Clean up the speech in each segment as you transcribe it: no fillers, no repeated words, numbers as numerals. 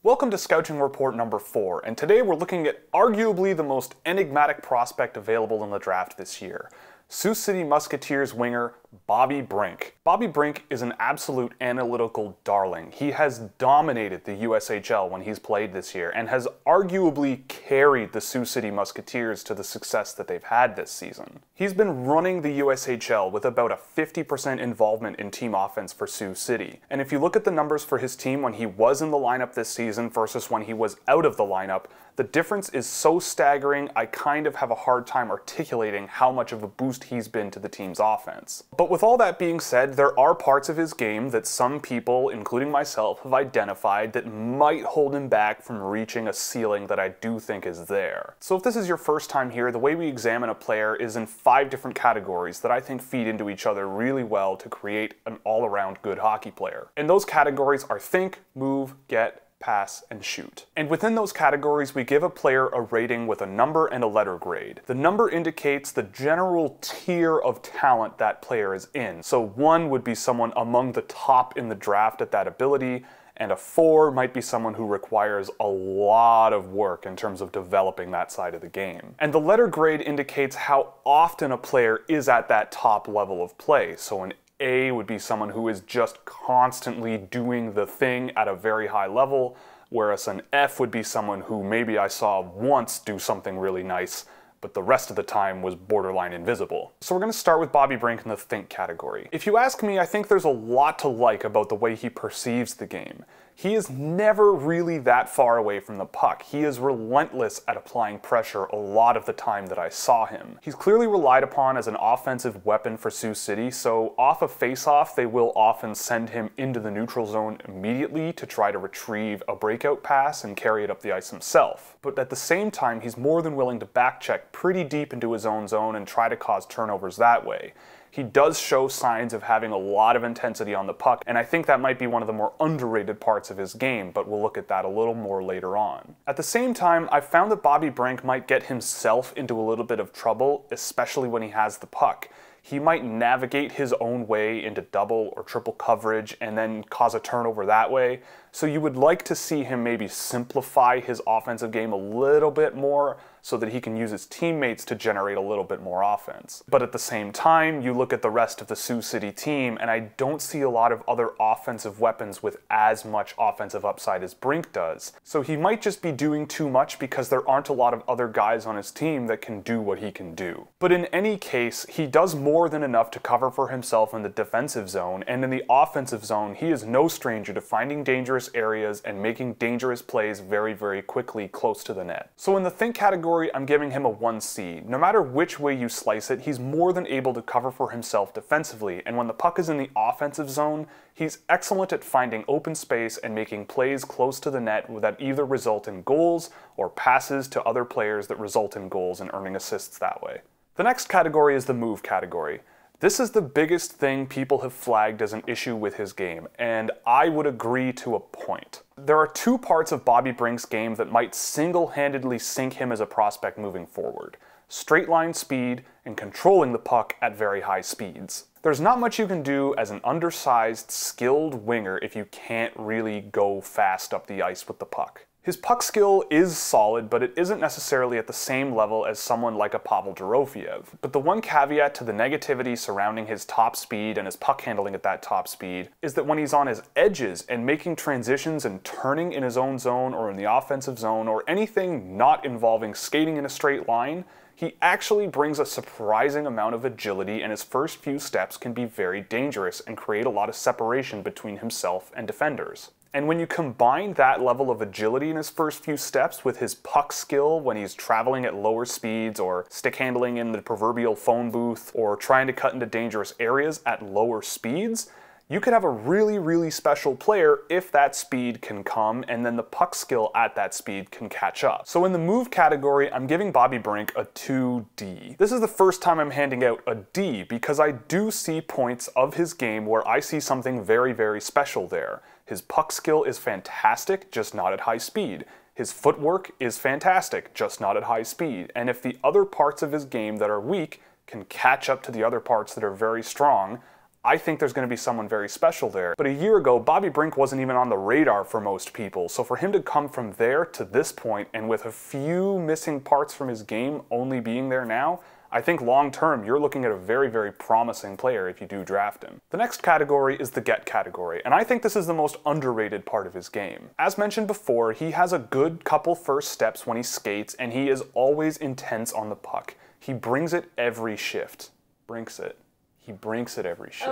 Welcome to Scouching Report number 4, and today we're looking at arguably the most enigmatic prospect available in the draft this year. Sioux City Musketeers winger Bobby Brink. Bobby Brink is an absolute analytical darling. He has dominated the USHL when he's played this year and has arguably carried the Sioux City Musketeers to the success that they've had this season. He's been running the USHL with about a 50% involvement in team offense for Sioux City. And if you look at the numbers for his team when he was in the lineup this season versus when he was out of the lineup, the difference is so staggering I kind of have a hard time articulating how much of a boost he's been to the team's offense. But with all that being said, there are parts of his game that some people, including myself, have identified that might hold him back from reaching a ceiling that I do think is there. So if this is your first time here, the way we examine a player is in 5 different categories that I think feed into each other really well to create an all-around good hockey player. And those categories are think, move, get, pass, and shoot. And within those categories, we give a player a rating with a number and a letter grade. The number indicates the general tier of talent that player is in. So 1 would be someone among the top in the draft at that ability, and a 4 might be someone who requires a lot of work in terms of developing that side of the game. And the letter grade indicates how often a player is at that top level of play. So an A would be someone who is just constantly doing the thing at a very high level, whereas an F would be someone who maybe I saw once do something really nice, but the rest of the time was borderline invisible. So we're going to start with Bobby Brink in the think category. If you ask me, I think there's a lot to like about the way he perceives the game. He is never really that far away from the puck. He is relentless at applying pressure a lot of the time that I saw him. He's clearly relied upon as an offensive weapon for Sioux City, so off a face-off, they will often send him into the neutral zone immediately to try to retrieve a breakout pass and carry it up the ice himself. But at the same time, he's more than willing to back-check pretty deep into his own zone and try to cause turnovers that way. He does show signs of having a lot of intensity on the puck, and I think that might be one of the more underrated parts of his game, but we'll look at that a little more later on. At the same time, I found that Bobby Brink might get himself into a little bit of trouble, especially when he has the puck. He might navigate his own way into double or triple coverage and then cause a turnover that way, so you would like to see him maybe simplify his offensive game a little bit more so that he can use his teammates to generate a little bit more offense. But at the same time, you look at the rest of the Sioux City team, and I don't see a lot of other offensive weapons with as much offensive upside as Brink does. So he might just be doing too much because there aren't a lot of other guys on his team that can do what he can do. But in any case, he does more than enough to cover for himself in the defensive zone, and in the offensive zone, he is no stranger to finding dangerous areas and making dangerous plays very, very quickly close to the net. So in the think category, I'm giving him a 1C. No matter which way you slice it, he's more than able to cover for himself defensively, and when the puck is in the offensive zone, he's excellent at finding open space and making plays close to the net that either result in goals or passes to other players that result in goals and earning assists that way. The next category is the move category. This is the biggest thing people have flagged as an issue with his game, and I would agree to a point. There are 2 parts of Bobby Brink's game that might single-handedly sink him as a prospect moving forward: straight line speed and controlling the puck at very high speeds. There's not much you can do as an undersized, skilled winger if you can't really go fast up the ice with the puck. His puck skill is solid, but it isn't necessarily at the same level as someone like a Pavel Dorofiev. But the one caveat to the negativity surrounding his top speed and his puck handling at that top speed is that when he's on his edges and making transitions and turning in his own zone or in the offensive zone or anything not involving skating in a straight line, he actually brings a surprising amount of agility, and his first few steps can be very dangerous and create a lot of separation between himself and defenders. And when you combine that level of agility in his first few steps with his puck skill when he's traveling at lower speeds or stick handling in the proverbial phone booth or trying to cut into dangerous areas at lower speeds, you could have a really, really special player if that speed can come and then the puck skill at that speed can catch up. So in the move category, I'm giving Bobby Brink a 2D. This is the first time I'm handing out a D because I do see points of his game where I see something very, very special there. His puck skill is fantastic, just not at high speed. His footwork is fantastic, just not at high speed. And if the other parts of his game that are weak can catch up to the other parts that are very strong, I think there's going to be someone very special there. But a year ago, Bobby Brink wasn't even on the radar for most people, so for him to come from there to this point, and with a few missing parts from his game only being there now, I think long term you're looking at a very, very promising player if you do draft him. The next category is the get category, and I think this is the most underrated part of his game. As mentioned before, he has a good couple first steps when he skates, and he is always intense on the puck. He brings it every shift. Brinks it. He brinks it every shift.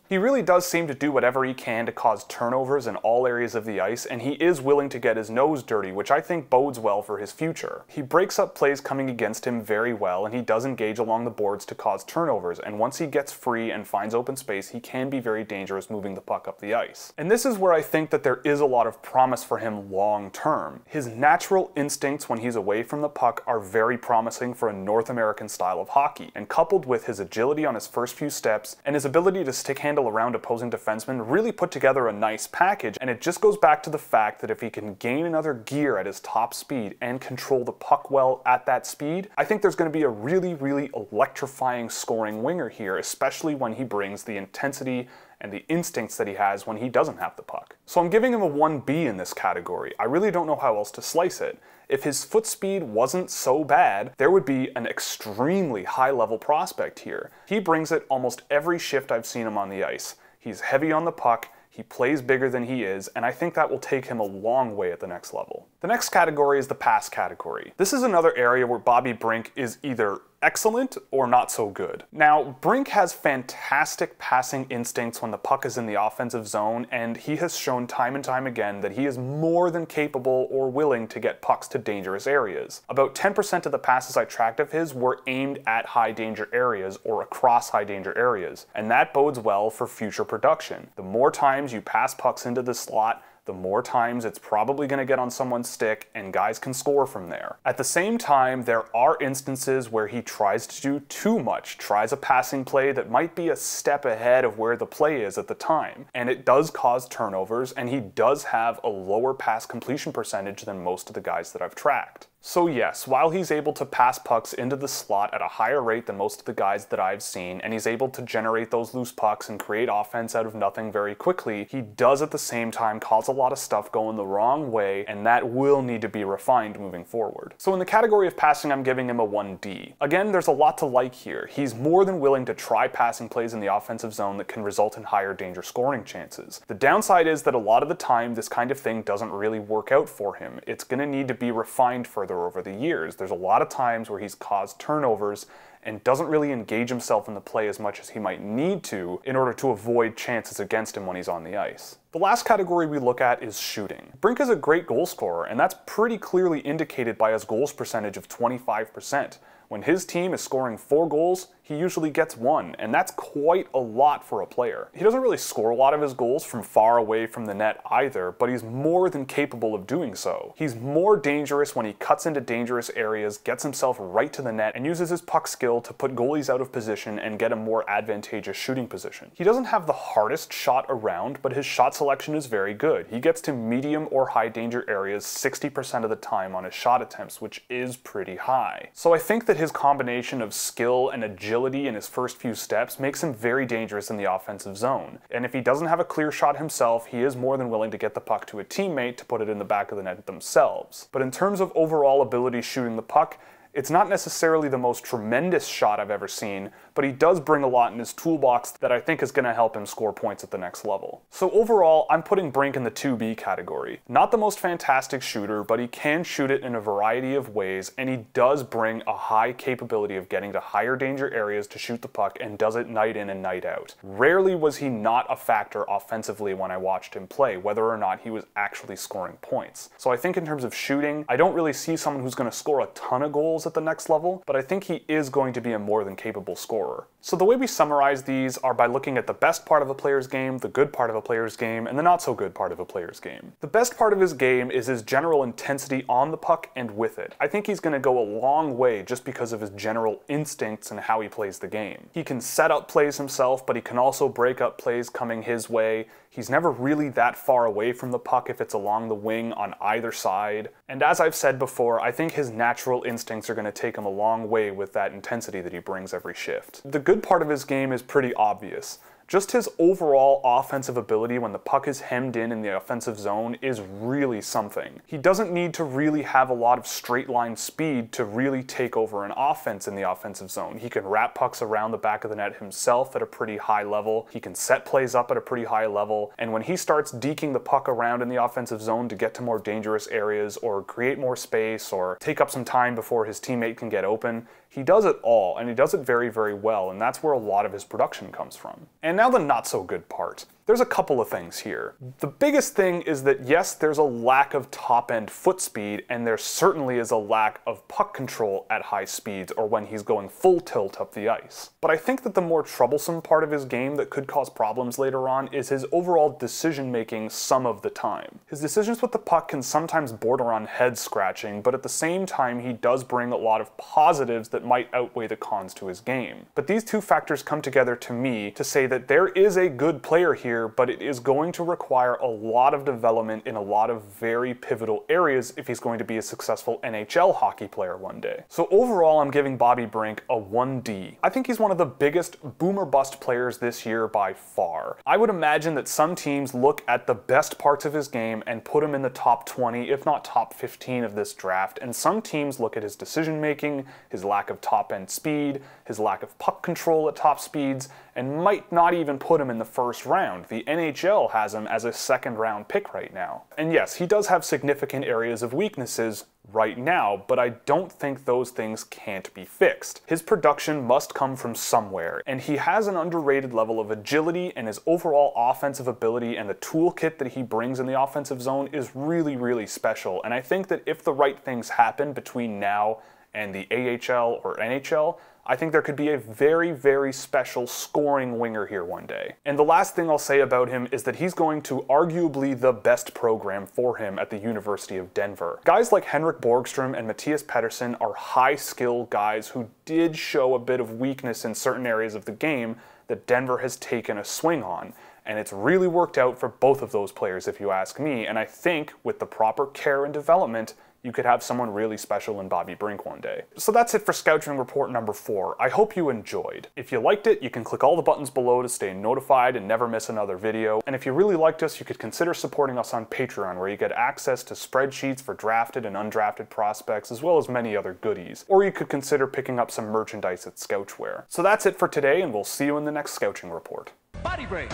He really does seem to do whatever he can to cause turnovers in all areas of the ice, and he is willing to get his nose dirty, which I think bodes well for his future. He breaks up plays coming against him very well, and he does engage along the boards to cause turnovers, and once he gets free and finds open space, he can be very dangerous moving the puck up the ice. And this is where I think that there is a lot of promise for him long term. His natural instincts when he's away from the puck are very promising for a North American style of hockey, and coupled with his agility on his first few steps and his ability to stick handle around opposing defensemen really put together a nice package, and it just goes back to the fact that if he can gain another gear at his top speed and control the puck well at that speed, I think there's going to be a really, really electrifying scoring winger here, especially when he brings the intensity and the instincts that he has when he doesn't have the puck. So I'm giving him a 1B in this category. I really don't know how else to slice it. If his foot speed wasn't so bad, there would be an extremely high-level prospect here. He brings it almost every shift I've seen him on the ice. He's heavy on the puck, he plays bigger than he is, and I think that will take him a long way at the next level. The next category is the pass category. This is another area where Bobby Brink is either excellent or not so good. Now, Brink has fantastic passing instincts when the puck is in the offensive zone, and he has shown time and time again that he is more than capable or willing to get pucks to dangerous areas. About 10% of the passes I tracked of his were aimed at high danger areas or across high danger areas, and that bodes well for future production. The more times you pass pucks into the slot, the more times it's probably going to get on someone's stick, and guys can score from there. At the same time, there are instances where he tries to do too much, tries a passing play that might be a step ahead of where the play is at the time, and it does cause turnovers, and he does have a lower pass completion percentage than most of the guys that I've tracked. So yes, while he's able to pass pucks into the slot at a higher rate than most of the guys that I've seen, and he's able to generate those loose pucks and create offense out of nothing very quickly, he does at the same time cause a lot of stuff going the wrong way, and that will need to be refined moving forward. So in the category of passing, I'm giving him a 1D. Again, there's a lot to like here. He's more than willing to try passing plays in the offensive zone that can result in higher danger scoring chances. The downside is that a lot of the time, this kind of thing doesn't really work out for him. It's going to need to be refined further over the years. There's a lot of times where he's caused turnovers and doesn't really engage himself in the play as much as he might need to in order to avoid chances against him when he's on the ice. The last category we look at is shooting. Brink is a great goal scorer, and that's pretty clearly indicated by his goals percentage of 25%. When his team is scoring 4 goals, he usually gets 1, and that's quite a lot for a player. He doesn't really score a lot of his goals from far away from the net either, but he's more than capable of doing so. He's more dangerous when he cuts into dangerous areas, gets himself right to the net, and uses his puck skill to put goalies out of position and get a more advantageous shooting position. He doesn't have the hardest shot around, but his shot selection is very good. He gets to medium or high danger areas 60% of the time on his shot attempts, which is pretty high. So I think that his combination of skill and agility in his first few steps makes him very dangerous in the offensive zone. And if he doesn't have a clear shot himself, he is more than willing to get the puck to a teammate to put it in the back of the net themselves. But in terms of overall ability shooting the puck, it's not necessarily the most tremendous shot I've ever seen, but he does bring a lot in his toolbox that I think is going to help him score points at the next level. So overall, I'm putting Brink in the 2B category. Not the most fantastic shooter, but he can shoot it in a variety of ways, and he does bring a high capability of getting to higher danger areas to shoot the puck, and does it night in and night out. Rarely was he not a factor offensively when I watched him play, whether or not he was actually scoring points. So I think in terms of shooting, I don't really see someone who's going to score a ton of goals at the next level, but I think he is going to be a more than capable scorer. So the way we summarize these are by looking at the best part of a player's game, the good part of a player's game, and the not so good part of a player's game. The best part of his game is his general intensity on the puck and with it. I think he's going to go a long way just because of his general instincts and how he plays the game. He can set up plays himself, but he can also break up plays coming his way. He's never really that far away from the puck if it's along the wing on either side. And as I've said before, I think his natural instincts are are going to take him a long way with that intensity that he brings every shift. The good part of his game is pretty obvious. Just his overall offensive ability when the puck is hemmed in the offensive zone is really something. He doesn't need to really have a lot of straight line speed to really take over an offense in the offensive zone. He can wrap pucks around the back of the net himself at a pretty high level. He can set plays up at a pretty high level. And when he starts deking the puck around in the offensive zone to get to more dangerous areas or create more space or take up some time before his teammate can get open, he does it all, and he does it very, very well, and that's where a lot of his production comes from. And now the not so good part. There's a couple of things here. The biggest thing is that yes, there's a lack of top-end foot speed, and there certainly is a lack of puck control at high speeds or when he's going full tilt up the ice. But I think that the more troublesome part of his game that could cause problems later on is his overall decision-making some of the time. His decisions with the puck can sometimes border on head-scratching, but at the same time he does bring a lot of positives that might outweigh the cons to his game. But these two factors come together to me to say that there is a good player here, but it is going to require a lot of development in a lot of very pivotal areas if he's going to be a successful NHL hockey player one day. So overall, I'm giving Bobby Brink a 1D. I think he's one of the biggest boomer bust players this year by far. I would imagine that some teams look at the best parts of his game and put him in the top 20, if not top 15 of this draft, and some teams look at his decision making, his lack of top-end speed, his lack of puck control at top speeds, and might not even put him in the first round. The NHL has him as a second round pick right now. And yes, he does have significant areas of weaknesses right now, but I don't think those things can't be fixed. His production must come from somewhere, and he has an underrated level of agility, and his overall offensive ability and the toolkit that he brings in the offensive zone is really, really special. And I think that if the right things happen between now and the AHL or NHL, I think there could be a very, very special scoring winger here one day. And the last thing I'll say about him is that he's going to arguably the best program for him at the University of Denver. Guys like Henrik Borgstrom and Matthias Pettersson are high-skill guys who did show a bit of weakness in certain areas of the game that Denver has taken a swing on. And it's really worked out for both of those players, if you ask me, and I think with the proper care and development, you could have someone really special in Bobby Brink one day. So that's it for Scouching Report number 4. I hope you enjoyed. If you liked it, you can click all the buttons below to stay notified and never miss another video. And if you really liked us, you could consider supporting us on Patreon, where you get access to spreadsheets for drafted and undrafted prospects, as well as many other goodies. Or you could consider picking up some merchandise at Scouchwear. So that's it for today, and we'll see you in the next Scouching Report. Body break.